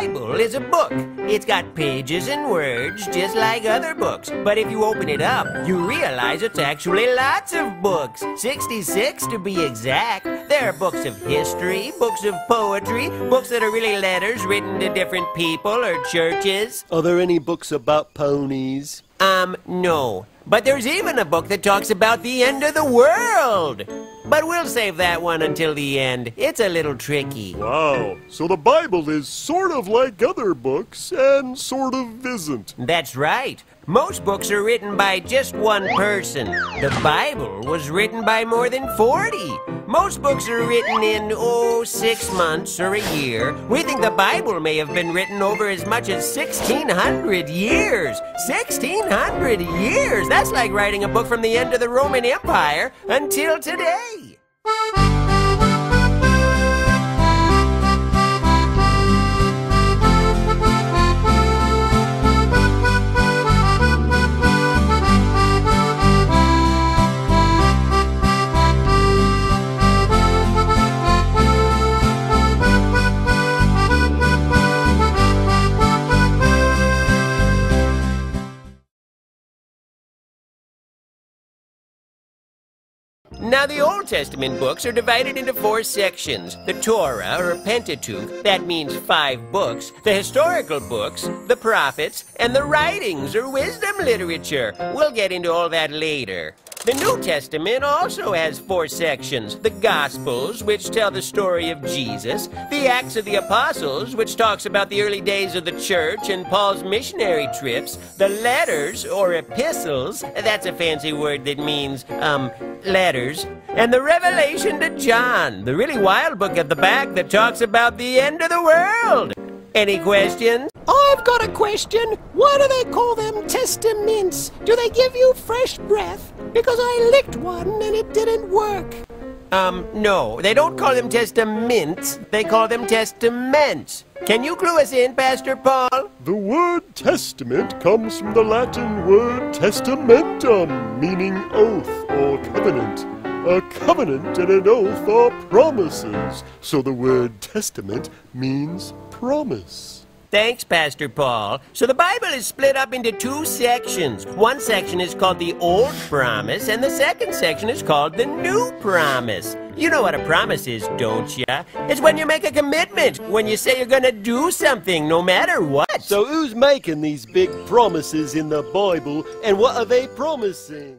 Bible is a book. It's got pages and words just like other books. But if you open it up, you realize it's actually lots of books. 66 to be exact. There are books of history, books of poetry, books that are really letters written to different people or churches. Are there any books about ponies? No. But there's even a book that talks about the end of the world. But we'll save that one until the end. It's a little tricky. Wow. So the Bible is sort of like other books and sort of isn't. That's right. Most books are written by just one person. The Bible was written by more than 40. Most books are written in, 6 months or a year. We think the Bible may have been written over as much as 1,600 years. 1,600 years! That's like writing a book from the end of the Roman Empire until today. Now, the Old Testament books are divided into 4 sections. The Torah, or Pentateuch, that means 5 books. The historical books, the prophets, and the writings, or wisdom literature. We'll get into all that later. The New Testament also has 4 sections. The Gospels, which tell the story of Jesus. The Acts of the Apostles, which talks about the early days of the church and Paul's missionary trips. The Letters, or Epistles, that's a fancy word that means, letters. And the Revelation to John, the really wild book at the back that talks about the end of the world. Any questions? I've got a question. Why do they call them testaments? Do they give you fresh breath? Because I licked one and it didn't work. No, they don't call them testaments. They call them testaments. Can you clue us in, Pastor Paul? The word testament comes from the Latin word testamentum, meaning oath or covenant. A covenant and an oath are promises, so the word testament means promise. Thanks, Pastor Paul. So the Bible is split up into 2 sections. One section is called the Old Promise, and the second section is called the New Promise. You know what a promise is, don't ya? It's when you make a commitment, when you say you're gonna do something, no matter what. So who's making these big promises in the Bible, and what are they promising?